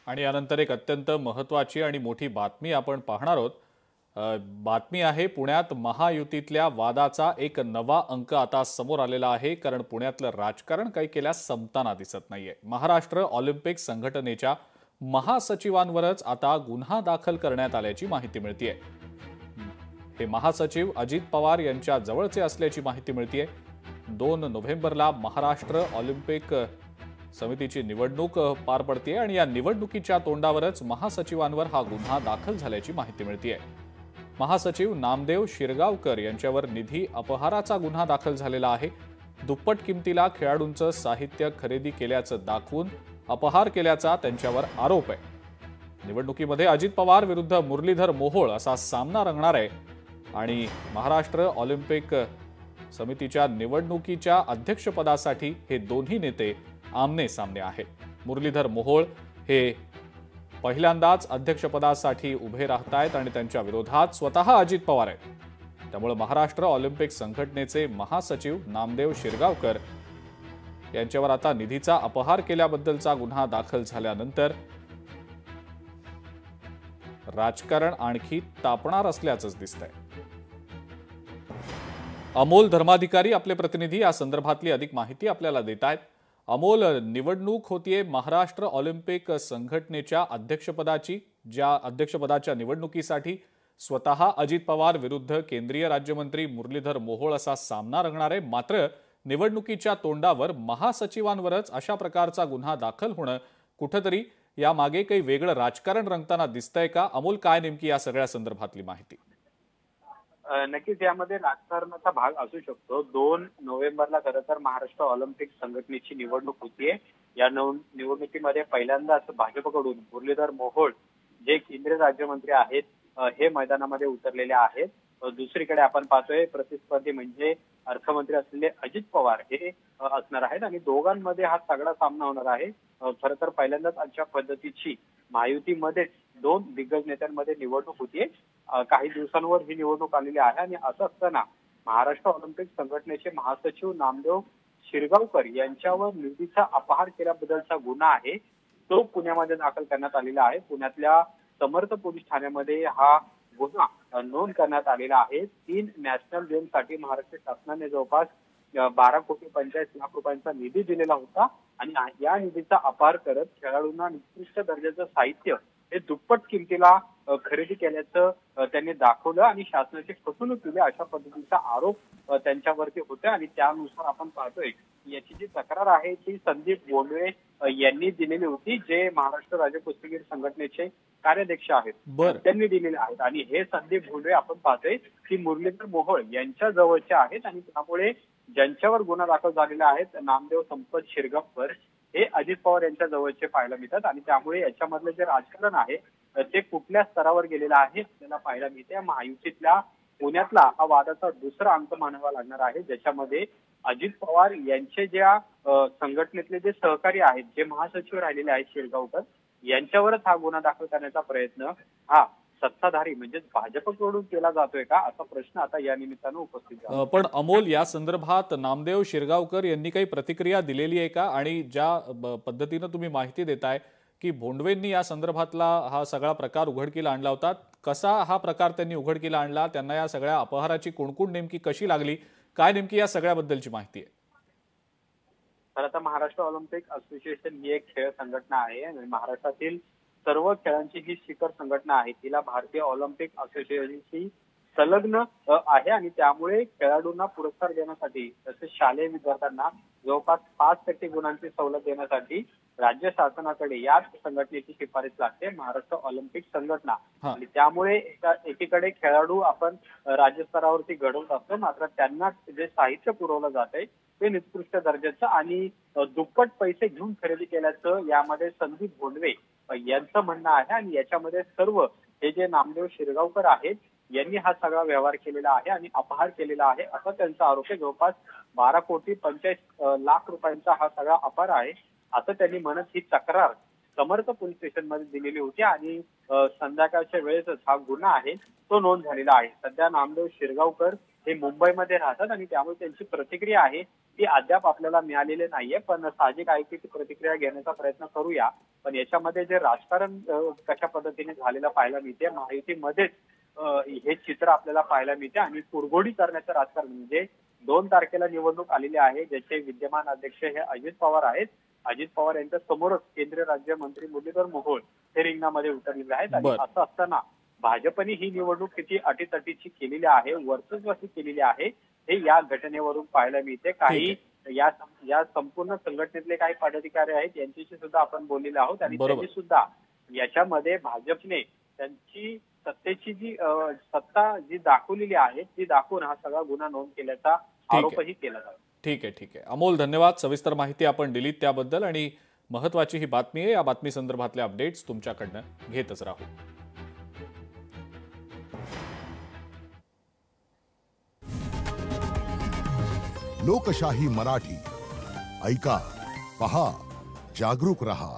आणि यानंतर एक अत्यंत महत्त्वाची आणि मोठी बातमी आपण पाहणार आहोत। बातमी आहे पुण्यात महायुतीतल्या वादाचा एक नवा अंक आता समोर आलेला आहे, कारण पुण्यातलं राजकारण काही केल्यास संपताना दिसत नाहीये। महाराष्ट्र ऑलिम्पिक संघटनेच्या महासचिवांवरच आता गुन्हा दाखल करण्यात आल्याची माहिती मिळतेय। हे महासचिव अजित पवार यांच्या जवळचे असल्याची माहिती मिळतेय। 2 नोव्हेंबरला महाराष्ट्र ऑलिम्पिक समितीची निवडणूक पार पडते आणि या निवडणुकीच्या तोंडावरच महासचिवांवर हा गुन्हा दाखल झाल्याची माहिती मिळतेय। महासचिव नामदेव शिरगावकर यांच्यावर निधी अपहाराचा गुन्हा दाखल झालेला आहे। दुप्पट किमतीला खेळाडूंचं साहित्य खरेदी केल्याचं दाखवून अपहार केल्याचा त्यांच्यावर आरोप आहे। निवडणुकीमध्ये अजित पवार विरुद्ध मुरलीधर मोहोळ असा सामना रंगणार आहे आणि महाराष्ट्र ऑलिम्पिक समितीच्या निवडणुकीच्या अध्यक्षपदासाठी हे दोन्ही नेते आमने सामने आहेत। मुरलीधर मोहोळ हे पहिल्यांदाच अध्यक्षपदासाठी उभे राहत आहेत आणि त्यांच्या विरोधात स्वतः अजित पवार आहेत। त्यामुळे महाराष्ट्र ऑलिम्पिक संघटनेचे महासचिव नामदेव शिरगावकर यांच्यावर आता निधीचा अपहार केल्याबद्दलचा गुन्हा दाखल झाल्यानंतर राजकारण आणखी तापणार असल्याचंच दिसतंय। अमोल धर्माधिकारी आपले प्रतिनिधी या संदर्भातली अधिक माहिती आपल्याला देत आहेत। अमोल, निवडणूक होतीये महाराष्ट्र ऑलिम्पिक संघटनेच्या अध्यक्षपदाची, ज्या अध्यक्षपदाच्या निवडणुकीसाठी स्वतः अजित पवार विरुद्ध केंद्रीय राज्यमंत्री मुरलीधर मोहोळ असा सामना रंगणार आहे। मात्र निवडणुकीच्या तोंडावर महासचिवांवरच अशा प्रकारचा गुन्हा दाखल होणं कुठेतरी यामागे काही वेगळं राजकारण रंगताना दिसतंय का? अमोल, काय नेमकी या सगळ्या संदर्भातली माहिती? नक्कीच यामध्ये राजकारणाचा भाग असू शकतो। 2 नोव्हेंबरला खरं तर महाराष्ट्र ऑलिम्पिक संघटनेची निवडणूक होतीये। या निवडणुकीमध्ये पहिल्यांदाच भाजपकडून मुरलीधर मोहोळ जे केंद्रीय राज्यमंत्री आहेत हे मैदानामध्ये उतरलेले आहेत। दुसरीकडे आपण पाहतोय प्रतिस्पर्धी म्हणजे अर्थमंत्री असलेले अजित पवार हे असणार आहेत आणि दोघांमध्ये हा तगडा सामना होणार आहे। खरं तर पहिल्यांदाच अशा पद्धतीची महायुतीमध्येच 2 दिग्गज नेत्यांमध्ये निवडणूक होतीये। काही दिवसांवर ही निवडणूक आलेली आहे आणि असं असताना महाराष्ट्र ऑलिम्पिक संघटनेचे महासचिव नामदेव शिरगावकर यांच्यावर निधीचा अपहार केल्याबद्दलचा गुन्हा आहे तो पुण्यामध्ये दाखल करण्यात आलेला आहे। पुण्यातल्या समर्थ पोलीस ठाण्यामध्ये हा गुन्हा नोंद करण्यात आलेला आहे। 3 नॅशनल गेम्ससाठी महाराष्ट्र शासनाने जवळपास 12,45,00,000 रुपयांचा निधी दिलेला होता आणि या निधीचा अपहार करत खेळाडूंना निकृष्ट दर्जाचं साहित्य हे दुप्पट किमतीला खरेदी केल्याचं त्यांनी दाखवलं आणि शासनाची फसवणूक केली अशा पद्धतीचा आरोप त्यांच्यावरती होता आणि त्यानुसार आपण पाहतोय याची जी तक्रार आहे ती संदीप भोंडवे यांनी दिलेली होती, जे महाराष्ट्र राज्य कुस्तीगीर संघटनेचे कार्याध्यक्ष आहेत, त्यांनी दिलेले आहेत। आणि हे संदीप भोंडवे आपण पाहतोय की मुरलीधर मोहोळ यांच्या जवळचे आहेत आणि त्यामुळे ज्यांच्यावर गुन्हा दाखल झालेला आहे नामदेव संपत शिरगावकर हे अजित पवार यांच्या जवळचे पाहायला मिळतात आणि त्यामुळे याच्यामधलं जे राजकारण आहे ते कुठल्या स्तरावर गेलेलं आहे आपल्याला पाहायला मिळते। महायुतीतल्या पुण्यातला हा वादाचा दुसरा अंक मानावा लागणार आहे, ज्याच्यामध्ये अजित पवार यांचे ज्या संघटनेतले जे सहकारी आहेत, जे महासचिव राहिलेले आहेत शिरगावकर, यांच्यावरच हा गुन्हा दाखल करण्याचा प्रयत्न हा सत्ताधारी म्हणजे भाजपकडून केला जातोय का असा प्रश्न आता या निमित्तानं उपस्थित झाला। पण अमोल, या संदर्भात नामदेव शिरगावकर यांनी काही प्रतिक्रिया दिलेली आहे का? आणि ज्या पद्धतीनं तुम्ही माहिती देताय की भोंडवेंनी या संदर्भातला हा सगळा प्रकार उघडकीला आणला होता, कसा हा प्रकार त्यांनी उघडकीला आणला? त्यांना या सगळ्या अपहाराची कुणकुण नेमकी कशी लागली? काय नेमकी या सगळ्याबद्दलची माहिती आहे? खरं तर महाराष्ट्र ऑलिम्पिक असोसिएशन ही एक खेळ संघटना आहे आणि महाराष्ट्रातील सर्व खेळांची ही शिखर संघटना आहे। तिला भारतीय ऑलिम्पिक असोसिएशनशी संलग्न आहे आणि त्यामुळे खेळाडूंना पुरस्कार देण्यासाठी तसेच शालेय विद्यार्थ्यांना जवळपास 5% गुणांची सवलत देण्यासाठी राज्य शासनाकडे याच संघटनेची शिफारस लागते, महाराष्ट्र ऑलिम्पिक संघटना। आणि त्यामुळे एकीकडे खेळाडू आपण राज्य स्तरावरती घडवत असतो, मात्र त्यांना जे साहित्य पुरवलं जातंय ते निकृष्ट दर्जाचं आणि दुप्पट पैसे घेऊन खरेदी केल्याचं यामध्ये संदीप भोंडवे यांचं म्हणणं आहे आणि याच्यामध्ये सर्व हे जे नामदेव शिरगावकर आहेत यांनी हा सगळा व्यवहार केलेला आहे आणि अपहार केलेला आहे असा त्यांचा आरोप आहे। जवळपास 12,45,00,000 रुपयांचा हा सगळा अपहार आहे असं त्यांनी म्हणत ही तक्रार समर्थ पोलीस स्टेशनमध्ये दिलेली होती आणि संध्याकाळच्या वेळेसच हा गुन्हा आहे तो नोंद झालेला आहे। सध्या नामदेव शिरगावकर हे मुंबईमध्ये राहतात आणि त्यामुळे त्यांची प्रतिक्रिया आहे ती अद्याप आपल्याला मिळालेली नाहीये. पण साहजिक आहे की ती प्रतिक्रिया घेण्याचा प्रयत्न करूया. पण याच्यामध्ये जे राजकारण कशा पद्धतीने झालेलं पाहायला मिळते, महायुतीमध्येच हे चित्र आपल्याला पाहायला मिळते आणि कुरघोडी करण्याचं राजकारण. म्हणजे 2 तारखेला निवडणूक आलेली आहे, ज्याचे विद्यमान अध्यक्ष हे अजित पवार आहेत. अजित पवार यांच्या समोरच केंद्रीय राज्यमंत्री मुरलीधर मोहोळ हे रिंगणामध्ये उतरलेले आहेत. आणि बरं. असं असताना भाजपने ही निवडणूक किती अटीतटीची केलेली आहे, वर्चस्वाची केलेली आहे, हे या घटनेवरून पाहायला मिळते. काही या संपूर्ण संघटनेतले काही पदाधिकारी आहेत, यांच्याशी सुद्धा आपण बोललेलो आहोत आणि बरोबर. त्यांनी सुद्धा याच्यामध्ये भाजपने त्यांची सत्तेची जी सत्ता जी दाखवलेली आहे ती दाखवून हा सगळा गुन्हा नोंद केल्याचा आरोपही केला जातो. ठीक आहे. अमोल, धन्यवाद. सविस्तर माहिती आपण दिलीत त्याबद्दल. आणि महत्वाची ही बातमी आहे. या बातमी संदर्भातले अपडेट्स तुमच्याकडनं घेतच राहू. लोकशाही मराठी ऐका, पहा, जागरूक रहा.